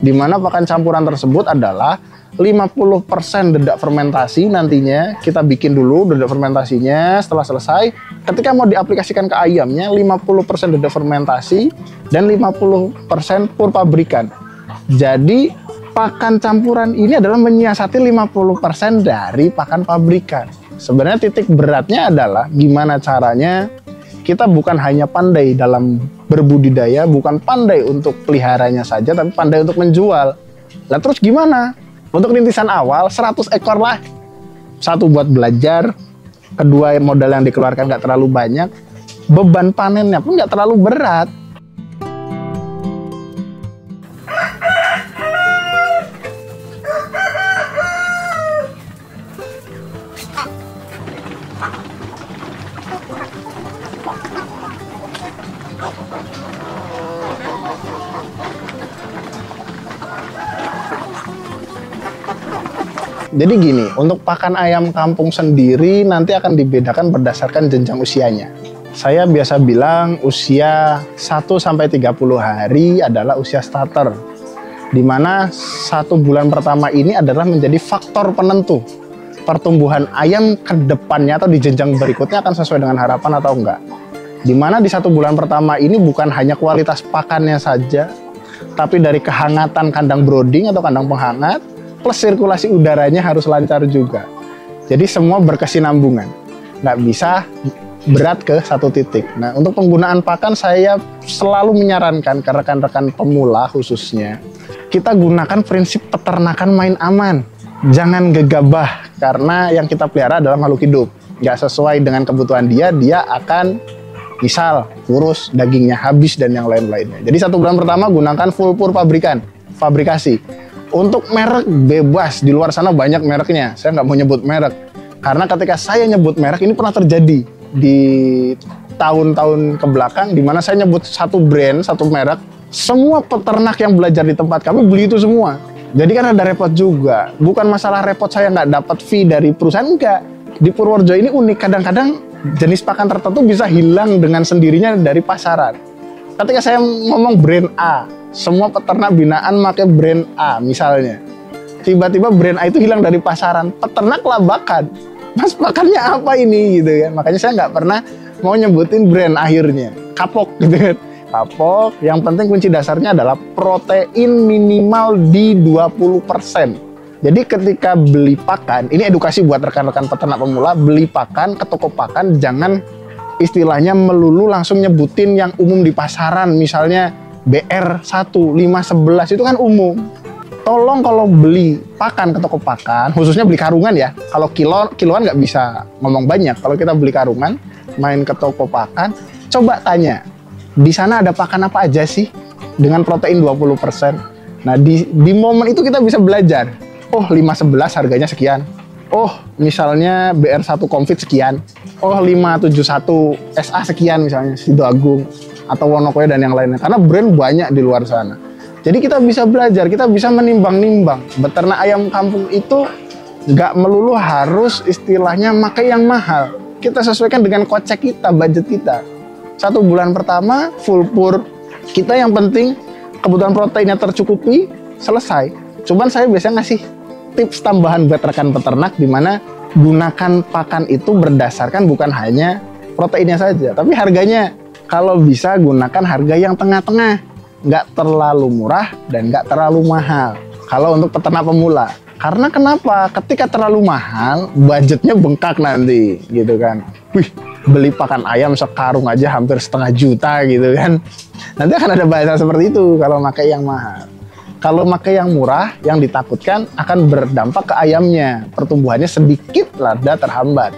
di mana pakan campuran tersebut adalah 50% dedak fermentasi. Nantinya kita bikin dulu dedak fermentasinya. Setelah selesai, ketika mau diaplikasikan ke ayamnya, 50% dedak fermentasi dan 50% pur pabrikan. Jadi pakan campuran ini adalah menyiasati 50% dari pakan pabrikan. Sebenarnya titik beratnya adalah gimana caranya kita bukan hanya pandai dalam berbudidaya, bukan pandai untuk peliharanya saja, tapi pandai untuk menjual. Lah terus gimana? Untuk rintisan awal 100 ekor lah. Satu buat belajar, kedua modal yang dikeluarkan nggak terlalu banyak, beban panennya pun nggak terlalu berat. Jadi gini, untuk pakan ayam kampung sendiri nanti akan dibedakan berdasarkan jenjang usianya. Saya biasa bilang usia 1-30 hari adalah usia starter, di mana 1 bulan pertama ini adalah menjadi faktor penentu pertumbuhan ayam ke depannya atau di jenjang berikutnya akan sesuai dengan harapan atau enggak. Di mana di 1 bulan pertama ini bukan hanya kualitas pakannya saja, tapi dari kehangatan kandang brooding atau kandang penghangat, plus sirkulasi udaranya harus lancar juga. Jadi semua berkesinambungan, nggak bisa berat ke satu titik. Nah, untuk penggunaan pakan saya selalu menyarankan ke rekan-rekan pemula khususnya, kita gunakan prinsip peternakan main aman. Jangan gegabah, karena yang kita pelihara adalah makhluk hidup. Nggak sesuai dengan kebutuhan dia akan misal kurus, dagingnya habis, dan yang lain-lainnya. Jadi 1 bulan pertama gunakan full pur pabrikan, fabrikasi. Untuk merek bebas, di luar sana banyak mereknya. Saya nggak mau nyebut merek, karena ketika saya nyebut merek ini pernah terjadi di tahun-tahun kebelakang, di mana saya nyebut satu brand, satu merek, semua peternak yang belajar di tempat kami beli itu semua. Jadi kan ada repot juga. Bukan masalah repot saya nggak dapat fee dari perusahaan, enggak. Di Purworejo ini unik, kadang-kadang jenis pakan tertentu bisa hilang dengan sendirinya dari pasaran. Ketika saya ngomong brand A, semua peternak binaan pakai brand A misalnya. Tiba-tiba brand A itu hilang dari pasaran, peternak labakan. Mas, pakannya apa ini gitu kan. Makanya saya nggak pernah mau nyebutin brand akhirnya. Kapok gitu kan. Kapok, yang penting kunci dasarnya adalah protein minimal di 20%. Jadi ketika beli pakan, ini edukasi buat rekan-rekan peternak pemula, beli pakan ke toko pakan jangan istilahnya melulu langsung nyebutin yang umum di pasaran, misalnya BR1, 511 itu kan umum. Tolong kalau beli pakan ke toko pakan, khususnya beli karungan ya. Kalau kiloan nggak bisa ngomong banyak. Kalau kita beli karungan, main ke toko pakan, coba tanya, di sana ada pakan apa aja sih dengan protein 20%. Nah, di momen itu kita bisa belajar. Oh, 511 harganya sekian. Oh, misalnya BR1 Comfit sekian. Oh, 571 SA sekian misalnya, Sido Agung atau Wonokoyo dan yang lainnya. Karena brand banyak di luar sana. Jadi kita bisa belajar, kita bisa menimbang-nimbang. Beternak ayam kampung itu nggak melulu harus istilahnya pakai yang mahal. Kita sesuaikan dengan kocek kita, budget kita. 1 bulan pertama full pur. Kita yang penting kebutuhan proteinnya tercukupi, selesai. Cuman saya biasanya ngasih tips tambahan buat rekan peternak, di mana gunakan pakan itu berdasarkan bukan hanya proteinnya saja, tapi harganya. Kalau bisa gunakan harga yang tengah-tengah, nggak terlalu murah dan nggak terlalu mahal. Kalau untuk peternak pemula, karena kenapa? Ketika terlalu mahal, budgetnya bengkak nanti, gitu kan. Wih, beli pakan ayam sekarung aja hampir 1,5 juta gitu kan. Nanti akan ada bahasa seperti itu kalau pakai yang mahal. Kalau pakai yang murah, yang ditakutkan akan berdampak ke ayamnya. Pertumbuhannya sedikit rada terhambat.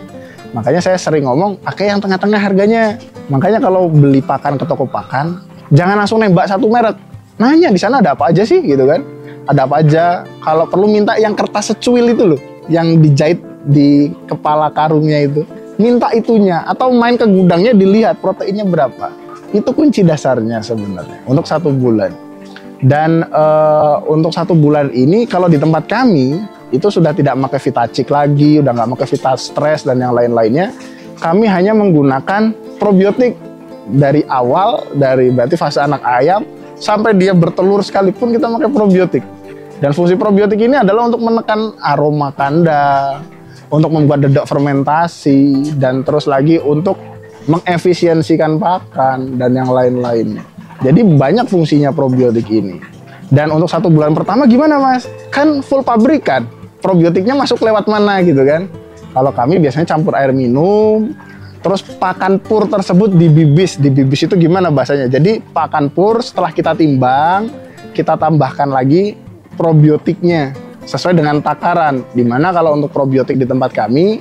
Makanya saya sering ngomong, pakai yang tengah-tengah harganya. Makanya kalau beli pakan ke toko pakan, jangan langsung nembak satu merek. Nanya, di sana ada apa aja sih gitu kan. Ada apa aja. Kalau perlu minta yang kertas secuil itu loh, yang dijahit di kepala karungnya itu. Minta itunya. Atau main ke gudangnya dilihat proteinnya berapa. Itu kunci dasarnya sebenarnya untuk 1 bulan. Dan untuk 1 bulan ini kalau di tempat kami itu sudah tidak pakai Vitacik lagi, udah nggak pakai Vitastress dan yang lain-lainnya. Kami hanya menggunakan probiotik dari awal, dari berarti fase anak ayam sampai dia bertelur sekalipun kita pakai probiotik. Dan fungsi probiotik ini adalah untuk menekan aroma kandang, untuk membuat dedak fermentasi, dan terus lagi untuk mengefisiensikan pakan dan yang lain-lainnya. Jadi banyak fungsinya probiotik ini. Dan untuk 1 bulan pertama gimana mas? Kan full pabrikan, probiotiknya masuk lewat mana gitu kan? Kalau kami biasanya campur air minum, terus pakan pur tersebut dibibis. Dibibis itu gimana bahasanya? Jadi pakan pur setelah kita timbang, kita tambahkan lagi probiotiknya sesuai dengan takaran. Dimana kalau untuk probiotik di tempat kami,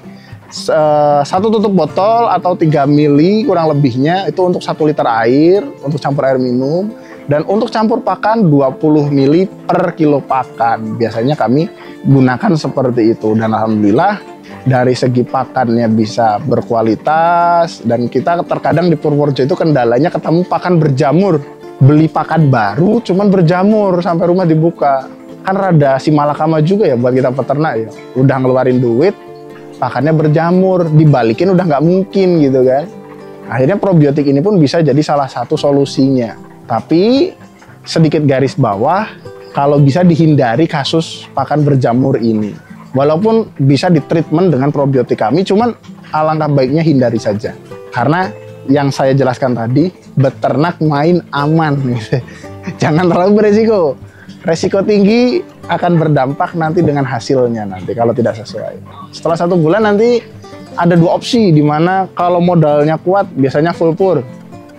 1 tutup botol atau 3 mili kurang lebihnya itu untuk 1 liter air untuk campur air minum. Dan untuk campur pakan 20 mili per kilo pakan. Biasanya kami gunakan seperti itu. Dan alhamdulillah dari segi pakannya bisa berkualitas. Dan kita terkadang di Purworejo itu kendalanya ketemu pakan berjamur. Beli pakan baru cuman berjamur sampai rumah dibuka. Kan rada simalakama juga ya buat kita peternak ya. Udah ngeluarin duit, pakannya berjamur, dibalikin udah nggak mungkin gitu kan. Akhirnya probiotik ini pun bisa jadi salah satu solusinya. Tapi sedikit garis bawah, kalau bisa dihindari kasus pakan berjamur ini. Walaupun bisa ditreatment dengan probiotik kami, cuman alangkah baiknya hindari saja. Karena yang saya jelaskan tadi, beternak main aman. Jangan terlalu beresiko. Resiko tinggi akan berdampak nanti dengan hasilnya nanti kalau tidak sesuai. Setelah 1 bulan nanti ada 2 opsi, dimana kalau modalnya kuat biasanya full pur,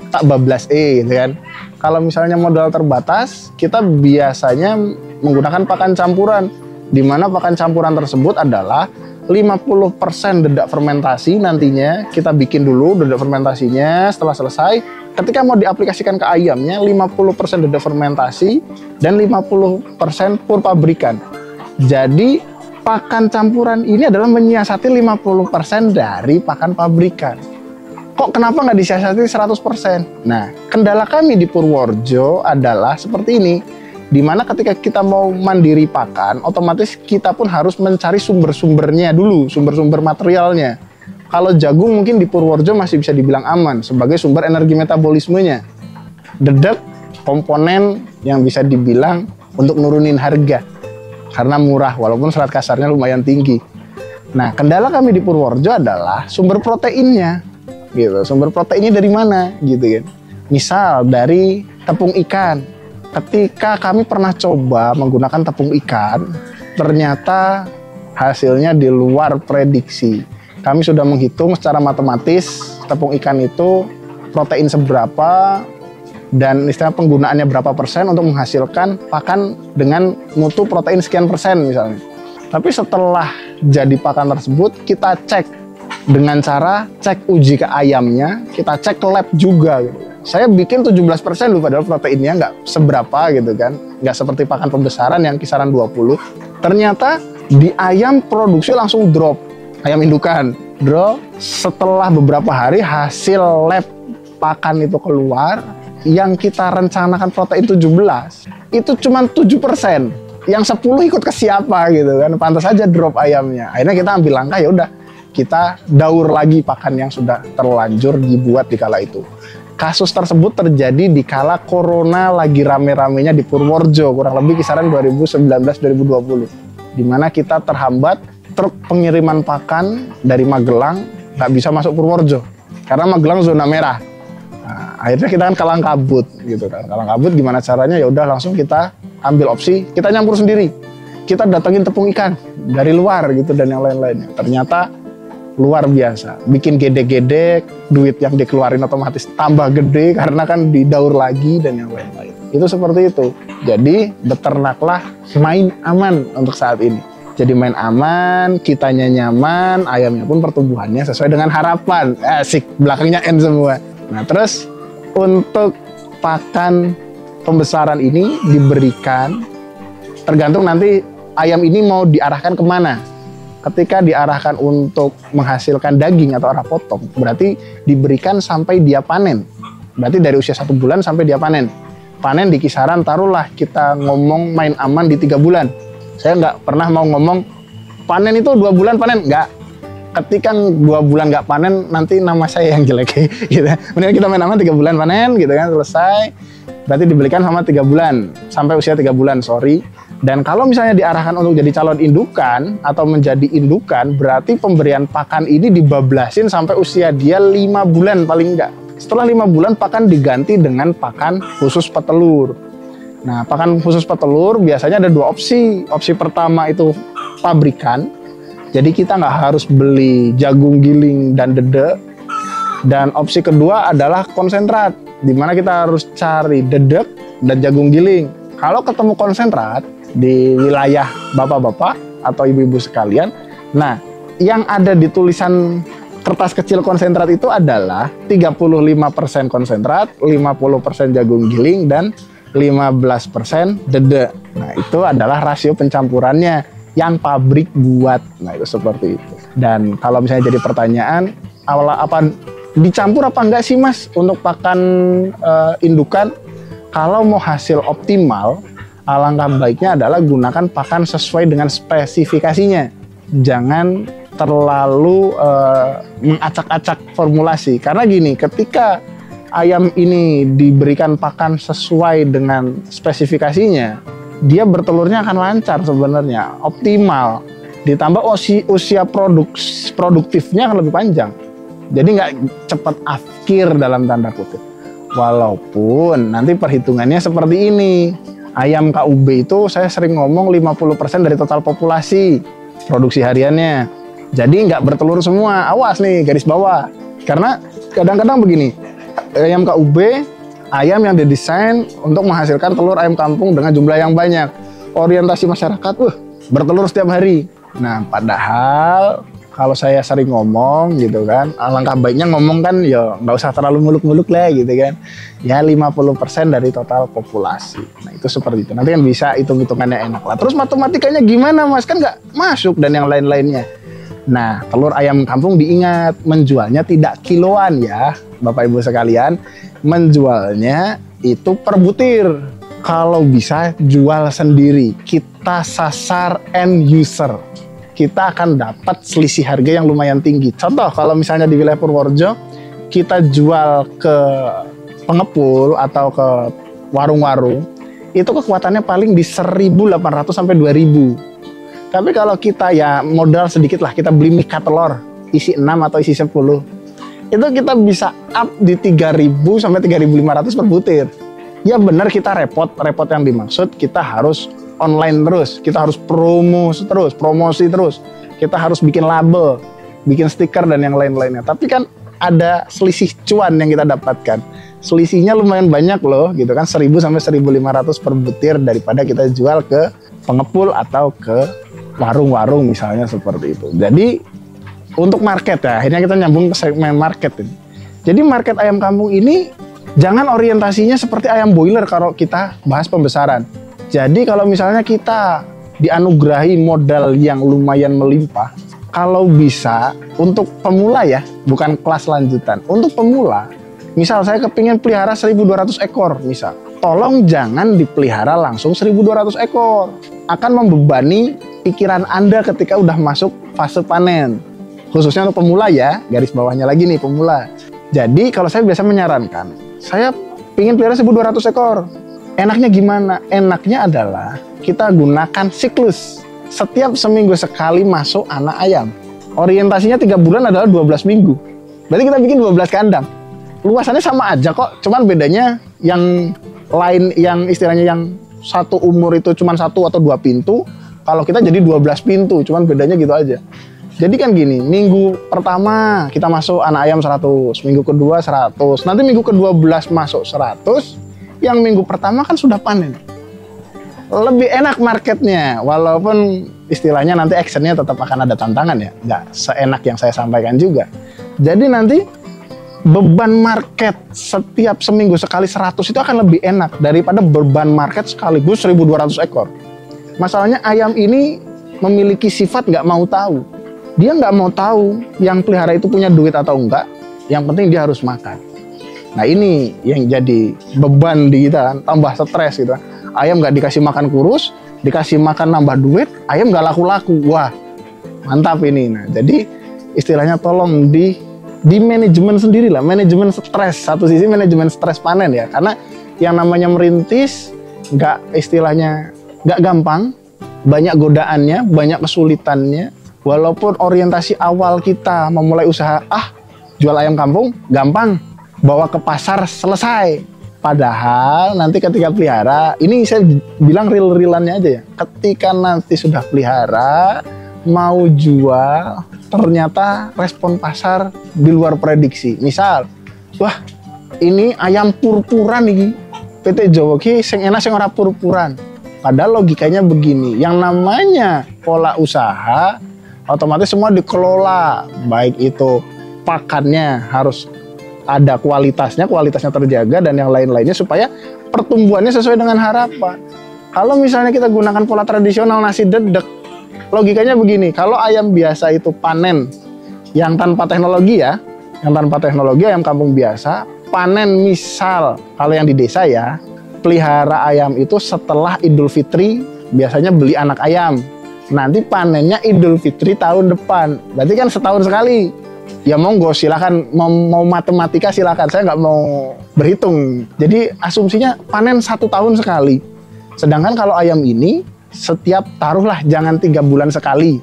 tak bablas gitu kan. Kalau misalnya modal terbatas, kita biasanya menggunakan pakan campuran, di mana pakan campuran tersebut adalah 50% dedak fermentasi. Nantinya kita bikin dulu dedak fermentasinya, setelah selesai ketika mau diaplikasikan ke ayamnya 50% dedak fermentasi dan 50% pur pabrikan. Jadi pakan campuran ini adalah menyiasati 50% dari pakan pabrikan. Kok kenapa nggak disiasati 100%? Nah, kendala kami di Purworejo adalah seperti ini. Dimana ketika kita mau mandiri pakan, otomatis kita pun harus mencari sumber-sumbernya dulu, sumber-sumber materialnya. Kalau jagung mungkin di Purworejo masih bisa dibilang aman sebagai sumber energi metabolismenya. Dedek komponen yang bisa dibilang untuk nurunin harga karena murah, walaupun serat kasarnya lumayan tinggi. Nah, kendala kami di Purworejo adalah sumber proteinnya. Gitu. Sumber proteinnya dari mana gitu kan. Misal dari tepung ikan. Ketika kami pernah coba menggunakan tepung ikan, ternyata hasilnya di luar prediksi. Kami sudah menghitung secara matematis tepung ikan itu protein seberapa dan istilah penggunaannya berapa persen untuk menghasilkan pakan dengan mutu protein sekian persen misalnya. Tapi setelah jadi pakan tersebut kita cek dengan cara cek uji ke ayamnya, kita cek ke lab juga gitu. Saya bikin 17% loh, padahal proteinnya nggak seberapa gitu kan. Nggak seperti pakan pembesaran yang kisaran 20. Ternyata di ayam produksi langsung drop. Ayam indukan drop. Setelah beberapa hari hasil lab pakan itu keluar, yang kita rencanakan protein 17, itu cuma 7%. Yang 10 ikut ke siapa gitu kan. Pantas aja drop ayamnya. Akhirnya kita ambil langkah, ya udah kita daur lagi pakan yang sudah terlanjur dibuat di kala itu. Kasus tersebut terjadi di kala corona lagi rame-ramenya di Purworejo, kurang lebih kisaran 2019-2020. Di mana kita terhambat truk pengiriman pakan dari Magelang nggak bisa masuk Purworejo. Karena Magelang zona merah. Nah, akhirnya kita kan kalang kabut gitu kan. Kalang kabut gimana caranya? Ya udah langsung kita ambil opsi, kita nyampur sendiri. Kita datengin tepung ikan dari luar gitu dan yang lain-lainnya. Ternyata luar biasa, bikin gedek-gedek, duit yang dikeluarin otomatis tambah gede karena kan didaur lagi dan yang lain-lain. Itu seperti itu. Jadi beternaklah main aman untuk saat ini. Jadi main aman, kitanya nyaman, ayamnya pun pertumbuhannya sesuai dengan harapan. Asik, belakangnya N semua. Nah terus untuk pakan pembesaran ini diberikan tergantung nanti ayam ini mau diarahkan kemana. Ketika diarahkan untuk menghasilkan daging atau arah potong, berarti diberikan sampai dia panen. Berarti dari usia 1 bulan sampai dia panen. Panen di kisaran, taruhlah kita ngomong main aman di 3 bulan. Saya nggak pernah mau ngomong panen itu 2 bulan panen, nggak. ketika 2 bulan nggak panen, nanti nama saya yang jelek gitu. Mendingan kita main aman 3 bulan panen gitu kan, selesai. Berarti dibelikan sama 3 bulan, sampai usia 3 bulan, sorry. Dan kalau misalnya diarahkan untuk jadi calon indukan atau menjadi indukan, berarti pemberian pakan ini dibablasin sampai usia dia 5 bulan paling enggak. Setelah 5 bulan, pakan diganti dengan pakan khusus petelur. Nah, pakan khusus petelur biasanya ada 2 opsi. Opsi pertama itu pabrikan. Jadi kita nggak harus beli jagung giling dan dedek. Dan opsi kedua adalah konsentrat, di mana kita harus cari dedek dan jagung giling. Kalau ketemu konsentrat di wilayah bapak-bapak atau ibu-ibu sekalian, nah yang ada di tulisan kertas kecil konsentrat itu adalah 35% konsentrat, 50% jagung giling, dan 15% dedek. Nah itu adalah rasio pencampurannya yang pabrik buat. Nah itu seperti itu. Dan kalau misalnya jadi pertanyaan, apa dicampur apa enggak sih mas untuk pakan indukan? Kalau mau hasil optimal, alangkah baiknya adalah gunakan pakan sesuai dengan spesifikasinya. Jangan terlalu mengacak-acak formulasi. Karena gini, ketika ayam ini diberikan pakan sesuai dengan spesifikasinya, dia bertelurnya akan lancar sebenarnya, optimal. Ditambah usia produktifnya akan lebih panjang. Jadi nggak cepat afkir dalam tanda kutip. Walaupun nanti perhitungannya seperti ini. Ayam KUB itu saya sering ngomong 50% dari total populasi produksi hariannya. Jadi nggak bertelur semua. Awas nih, garis bawah. Karena kadang-kadang begini, ayam KUB, ayam yang didesain untuk menghasilkan telur ayam kampung dengan jumlah yang banyak. Orientasi masyarakat, bertelur setiap hari. Nah, padahal kalau saya sering ngomong gitu kan, alangkah baiknya ngomong kan ya nggak usah terlalu muluk-muluk lah gitu kan. Ya 50% dari total populasi. Nah itu seperti itu. Nanti kan bisa hitung-hitungannya enak lah. Terus matematikanya gimana mas? Kan nggak masuk dan yang lain-lainnya. Nah telur ayam kampung diingat, menjualnya tidak kiloan ya Bapak Ibu sekalian. Menjualnya itu per butir. Kalau bisa jual sendiri. Kita sasar end user. Kita akan dapat selisih harga yang lumayan tinggi. Contoh kalau misalnya di wilayah Purworejo kita jual ke pengepul atau ke warung-warung, itu kekuatannya paling di 1.800 sampai 2.000. Tapi kalau kita ya modal sedikit lah, kita beli mika telur isi 6 atau isi 10, itu kita bisa up di 3.000 sampai 3.500 per butir. Ya benar, kita repot yang dimaksud kita harus online terus, kita harus promosi terus, kita harus bikin label, bikin stiker dan yang lain-lainnya. Tapi kan ada selisih cuan yang kita dapatkan. Selisihnya lumayan banyak loh, gitu kan, 1.000 sampai 1.500 per butir daripada kita jual ke pengepul atau ke warung-warung misalnya seperti itu. Jadi untuk market ya, akhirnya kita nyambung ke segmen market ini. Jadi market ayam kampung ini jangan orientasinya seperti ayam boiler kalau kita bahas pembesaran. Jadi kalau misalnya kita dianugerahi modal yang lumayan melimpah, kalau bisa untuk pemula ya, bukan kelas lanjutan. Untuk pemula, misal saya kepingin pelihara 1.200 ekor misal. Tolong jangan dipelihara langsung 1.200 ekor. Akan membebani pikiran Anda ketika udah masuk fase panen. Khususnya untuk pemula ya, garis bawahnya lagi nih pemula. Jadi kalau saya biasa menyarankan, saya pingin pelihara 1.200 ekor. Enaknya gimana? Enaknya adalah kita gunakan siklus. Setiap seminggu sekali masuk anak ayam. Orientasinya 3 bulan adalah 12 minggu. Berarti kita bikin 12 kandang. Luasannya sama aja kok, cuman bedanya yang lain, yang istilahnya yang satu umur itu cuman 1 atau 2 pintu. Kalau kita jadi 12 pintu, cuman bedanya gitu aja. Jadi kan gini, minggu pertama kita masuk anak ayam 100, minggu kedua 100, nanti minggu ke-12 masuk 100, yang minggu pertama kan sudah panen. Lebih enak marketnya, walaupun istilahnya nanti actionnya tetap akan ada tantangan ya, nggak seenak yang saya sampaikan juga. Jadi nanti beban market setiap seminggu sekali 100 itu akan lebih enak daripada beban market sekaligus 1.200 ekor. Masalahnya ayam ini memiliki sifat nggak mau tahu. Dia nggak mau tahu yang pelihara itu punya duit atau enggak, yang penting dia harus makan. Nah ini yang jadi beban di kita kan, tambah stres gitu kan. Ayam nggak dikasih makan kurus, dikasih makan nambah duit, ayam nggak laku-laku. Wah mantap ini. Nah jadi istilahnya tolong di manajemen sendiri lah, manajemen stres. Satu sisi manajemen stres panen ya, karena yang namanya merintis nggak gampang, banyak godaannya, banyak kesulitannya. Walaupun orientasi awal kita memulai usaha, jual ayam kampung gampang, bawa ke pasar selesai. Padahal nanti ketika pelihara, ini saya bilang real-realannya aja ya, ketika nanti sudah pelihara mau jual, ternyata respon pasar di luar prediksi. Misal, wah ini ayam purpuran nih, PT Jawa ki sing enak sing ora purpuran. Padahal logikanya begini, yang namanya pola usaha otomatis semua dikelola, baik itu pakannya harus ada kualitasnya terjaga dan yang lain-lainnya supaya pertumbuhannya sesuai dengan harapan. Kalau misalnya kita gunakan pola tradisional nasi dedek, logikanya begini, kalau ayam biasa itu panen yang tanpa teknologi ya, ayam kampung biasa, panen misal kalau yang di desa ya, pelihara ayam itu setelah Idul Fitri biasanya beli anak ayam. Nanti panennya Idul Fitri tahun depan, berarti kan setahun sekali. Ya monggo silakan, mau matematika silakan, saya nggak mau berhitung. Jadi asumsinya panen 1 tahun sekali. Sedangkan kalau ayam ini setiap taruhlah jangan 3 bulan sekali.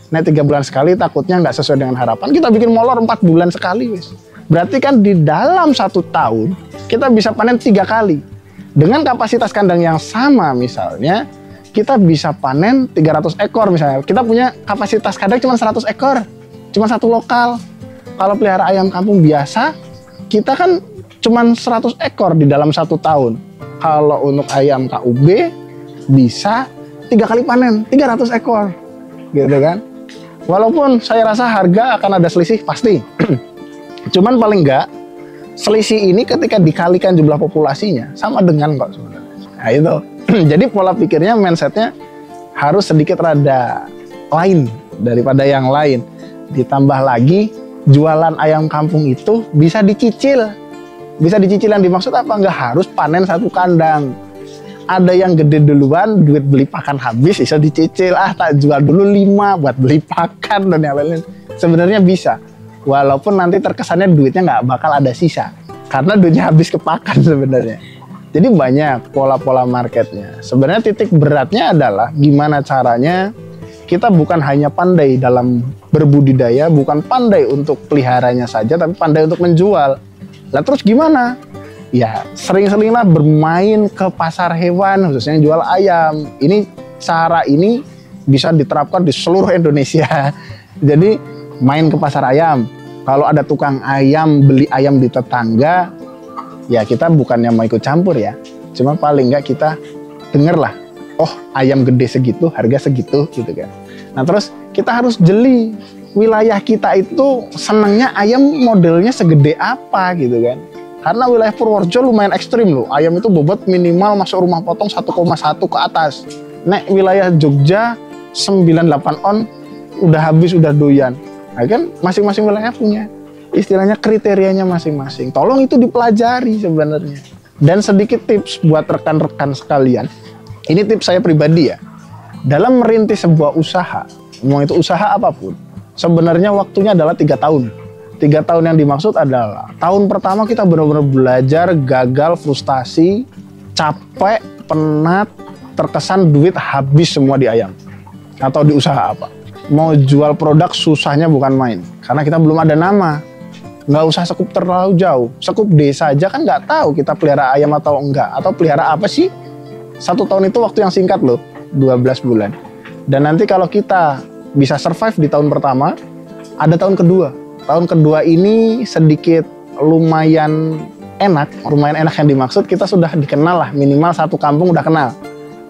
Nah 3 bulan sekali takutnya nggak sesuai dengan harapan. Kita bikin molor 4 bulan sekali wis. Berarti kan di dalam 1 tahun kita bisa panen 3 kali. Dengan kapasitas kandang yang sama misalnya, kita bisa panen 300 ekor misalnya. Kita punya kapasitas kandang cuma 100 ekor. Cuma 1 lokal. Kalau pelihara ayam kampung biasa, kita kan cuma 100 ekor di dalam 1 tahun. Kalau untuk ayam KUB bisa 3 kali panen, 300 ekor. Gitu kan. Walaupun saya rasa harga akan ada selisih pasti. Cuman paling enggak selisih ini ketika dikalikan jumlah populasinya sama dengan kok sebenarnya. Nah itu. Jadi pola pikirnya, mindsetnya harus sedikit rada lain daripada yang lain. Ditambah lagi jualan ayam kampung itu bisa dicicil. Bisa dicicil yang dimaksud apa? Nggak harus panen 1 kandang. Ada yang gede duluan, duit beli pakan habis, bisa dicicil. Tak jual dulu 5 buat beli pakan dan yang lain-lain. Sebenarnya bisa. Walaupun nanti terkesannya duitnya nggak bakal ada sisa. Karena duitnya habis ke pakan sebenarnya. Jadi banyak pola-pola marketnya. Sebenarnya titik beratnya adalah gimana caranya kita bukan hanya pandai dalam berbudidaya, bukan pandai untuk peliharanya saja, tapi pandai untuk menjual. Lah terus gimana? Ya sering-seringlah bermain ke pasar hewan, khususnya yang jual ayam. Cara ini bisa diterapkan di seluruh Indonesia. Jadi main ke pasar ayam. Kalau ada tukang ayam, beli ayam di tetangga, ya kita bukannya mau ikut campur ya, cuma paling nggak kita denger lah, oh ayam gede segitu, harga segitu gitu kan. Nah terus kita harus jeli, wilayah kita itu senangnya ayam modelnya segede apa gitu kan. Karena wilayah Purworejo lumayan ekstrim loh, ayam itu bobot minimal masuk rumah potong 1,1 ke atas. Nek wilayah Jogja 98 on udah habis, udah doyan. Nah kan masing-masing wilayah punya istilahnya kriterianya masing-masing. Tolong itu dipelajari sebenarnya. Dan sedikit tips buat rekan-rekan sekalian. Ini tips saya pribadi ya. Dalam merintis sebuah usaha, mau itu usaha apapun, sebenarnya waktunya adalah 3 tahun. 3 tahun yang dimaksud adalah tahun pertama kita benar-benar belajar, gagal, frustasi, capek, penat, terkesan duit habis semua di ayam atau di usaha apa. Mau jual produk susahnya bukan main, karena kita belum ada nama. Nggak usah sekup terlalu jauh, sekup desa aja kan nggak tahu kita pelihara ayam atau enggak, atau pelihara apa sih. 1 tahun itu waktu yang singkat loh, 12 bulan. Dan nanti kalau kita bisa survive di tahun pertama, ada tahun kedua. Tahun kedua ini sedikit lumayan enak yang dimaksud kita sudah dikenal lah, minimal 1 kampung udah kenal.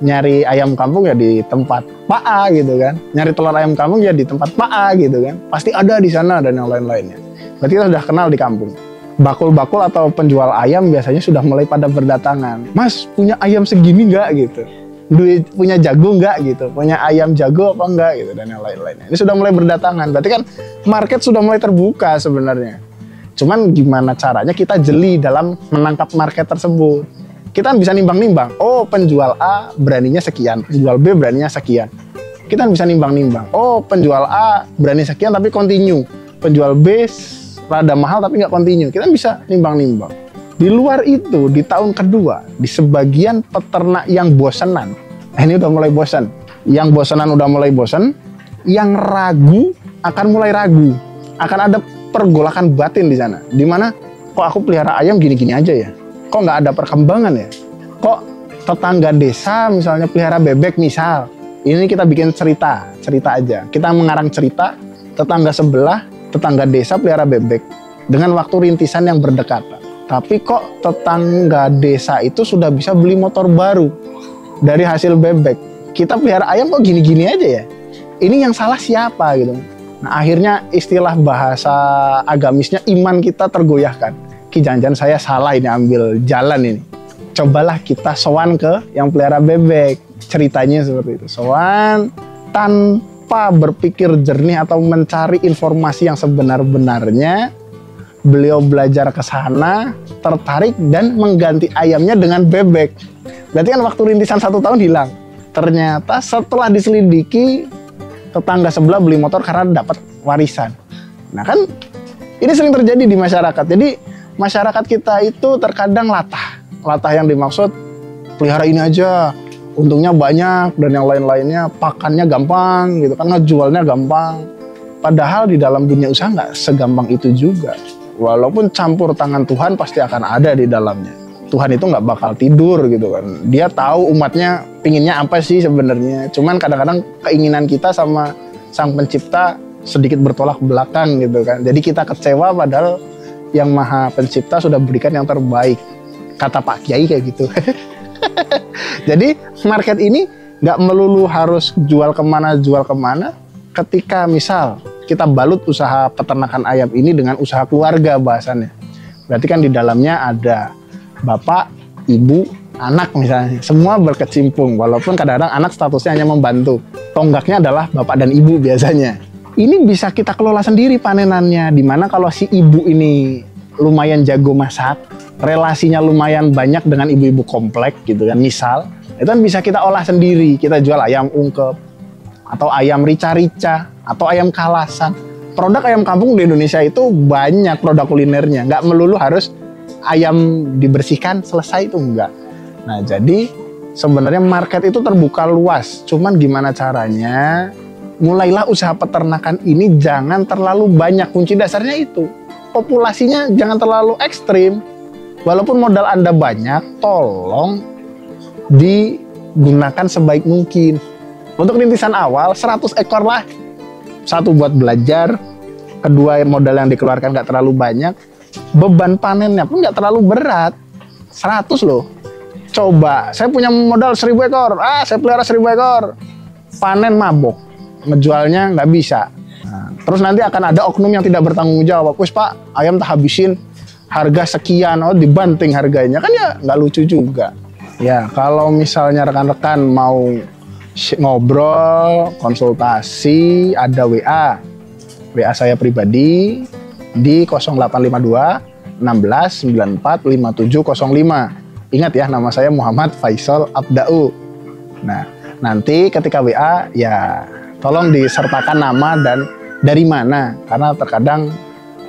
Nyari ayam kampung ya di tempat Pak A gitu kan, nyari telur ayam kampung ya di tempat Pak A gitu kan, pasti ada di sana dan yang lain-lainnya. Berarti kita sudah kenal di kampung. Bakul-bakul atau penjual ayam biasanya sudah mulai pada berdatangan. Mas, punya ayam segini nggak gitu? Duit punya jago nggak gitu? Punya ayam jago apa enggak gitu? Dan yang lain-lainnya. Ini sudah mulai berdatangan. Berarti kan market sudah mulai terbuka sebenarnya. Cuman gimana caranya kita jeli dalam menangkap market tersebut. Kita bisa nimbang-nimbang. Oh, penjual A beraninya sekian, penjual B beraninya sekian. Kita bisa nimbang-nimbang. Oh, penjual A berani sekian tapi continue. penjual B rada mahal tapi nggak continue. Kita bisa nimbang-nimbang. Di luar itu, di tahun kedua, di sebagian peternak yang bosenan, ini udah mulai bosan. Yang bosenan udah mulai bosan, yang ragu akan mulai ragu. Akan ada pergolakan batin di sana. Dimana, kok aku pelihara ayam gini-gini aja ya? Kok nggak ada perkembangan ya? Kok tetangga desa misalnya pelihara bebek misal. Ini kita bikin cerita aja. Kita mengarang cerita, tetangga sebelah, tetangga desa pelihara bebek. Dengan waktu rintisan yang berdekatan. Tapi kok tetangga desa itu sudah bisa beli motor baru dari hasil bebek. Kita pelihara ayam kok gini-gini aja ya? Ini yang salah siapa gitu. Nah akhirnya istilah bahasa agamisnya iman kita tergoyahkan. Ki jangan-jangan saya salah ini ambil jalan ini. Cobalah kita sowan ke yang pelihara bebek. Ceritanya seperti itu. Sowan tanpa berpikir jernih atau mencari informasi yang sebenar-benarnya. Beliau belajar ke sana, tertarik dan mengganti ayamnya dengan bebek. Berarti kan waktu rintisan 1 tahun hilang. Ternyata setelah diselidiki, tetangga sebelah beli motor karena dapat warisan. Nah kan ini sering terjadi di masyarakat. Jadi masyarakat kita itu terkadang latah. Latah yang dimaksud pelihara ini aja, untungnya banyak dan yang lain-lainnya pakannya gampang gitu kan, ngejualnya gampang. Padahal di dalam dunia usaha nggak segampang itu juga. Walaupun campur tangan Tuhan pasti akan ada di dalamnya. Tuhan itu nggak bakal tidur gitu kan. Dia tahu umatnya pinginnya apa sih sebenarnya. Cuman kadang-kadang keinginan kita sama Sang Pencipta sedikit bertolak belakang gitu kan. Jadi kita kecewa padahal yang Maha Pencipta sudah berikan yang terbaik. Kata Pak Kiai kayak gitu. Jadi market ini nggak melulu harus jual kemana. Ketika misal kita balut usaha peternakan ayam ini dengan usaha keluarga bahasannya. Berarti kan di dalamnya ada bapak, ibu, anak misalnya. Semua berkecimpung, walaupun kadang-kadang anak statusnya hanya membantu. Tonggaknya adalah bapak dan ibu biasanya. Ini bisa kita kelola sendiri panenannya. Dimana kalau si ibu ini lumayan jago masak, relasinya lumayan banyak dengan ibu-ibu komplek gitu kan. Misal, itu kan bisa kita olah sendiri. Kita jual ayam ungkep, atau ayam rica-rica, atau ayam kalasan. Produk ayam kampung di Indonesia itu banyak produk kulinernya. Nggak melulu harus ayam dibersihkan, selesai itu enggak. Nah, jadi sebenarnya market itu terbuka luas. Cuman gimana caranya? Mulailah usaha peternakan ini jangan terlalu banyak. Kunci dasarnya itu. Populasinya jangan terlalu ekstrim. Walaupun modal Anda banyak, tolong digunakan sebaik mungkin. Untuk rintisan awal 100 ekor lah. 1 buat belajar, kedua modal yang dikeluarkan nggak terlalu banyak, beban panennya pun nggak terlalu berat. 100 loh. Coba, saya punya modal 1000 ekor, saya pelihara 1000 ekor, panen mabok, ngejualnya nggak bisa. Nah, terus nanti akan ada oknum yang tidak bertanggung jawab. Wes Pak, ayam tak habisin, harga sekian, dibanting harganya, kan ya nggak lucu juga. Ya, kalau misalnya rekan-rekan mau ngobrol, konsultasi, ada WA saya pribadi di 0852 16 94 5705. Ingat ya, nama saya Muhammad Faisal Abdau. Nah, nanti ketika WA ya tolong disertakan nama dan dari mana, karena terkadang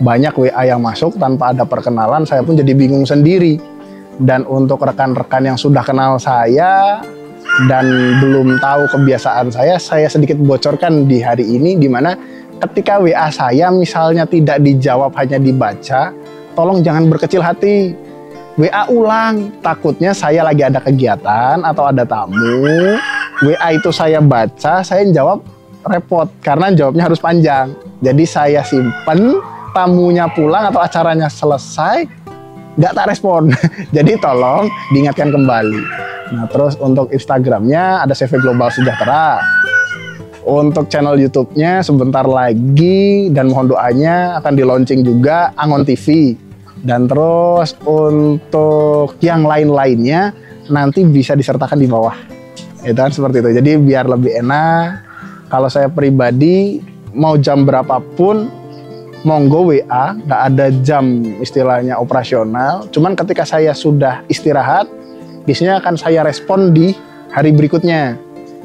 banyak WA yang masuk tanpa ada perkenalan, saya pun jadi bingung sendiri. Dan untuk rekan-rekan yang sudah kenal saya dan belum tahu kebiasaan saya sedikit bocorkan di hari ini, di mana ketika WA saya misalnya tidak dijawab, hanya dibaca, tolong jangan berkecil hati. WA ulang, takutnya saya lagi ada kegiatan atau ada tamu, WA itu saya baca, saya jawab repot karena jawabnya harus panjang. Jadi saya simpen, tamunya pulang atau acaranya selesai, nggak tak respon. Jadi tolong diingatkan kembali. Nah, terus untuk Instagramnya ada CV Global Sejahtera. Untuk channel YouTube-nya sebentar lagi dan mohon doanya akan di launching juga Angon TV. Dan terus untuk yang lain-lainnya nanti bisa disertakan di bawah. Itu kan seperti itu. Jadi biar lebih enak. Kalau saya pribadi mau jam berapapun monggo WA, nggak ada jam istilahnya operasional. Cuman ketika saya sudah istirahat, biasanya akan saya respon di hari berikutnya.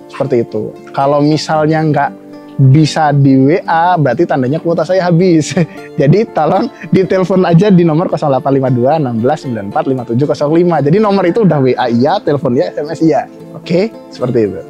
Seperti itu. Kalau misalnya nggak bisa di WA, berarti tandanya kuota saya habis. Jadi tolong ditelepon aja di nomor 0852 16 94 5705. Jadi nomor itu udah WA iya, telepon ya, SMS iya. Oke, seperti itu.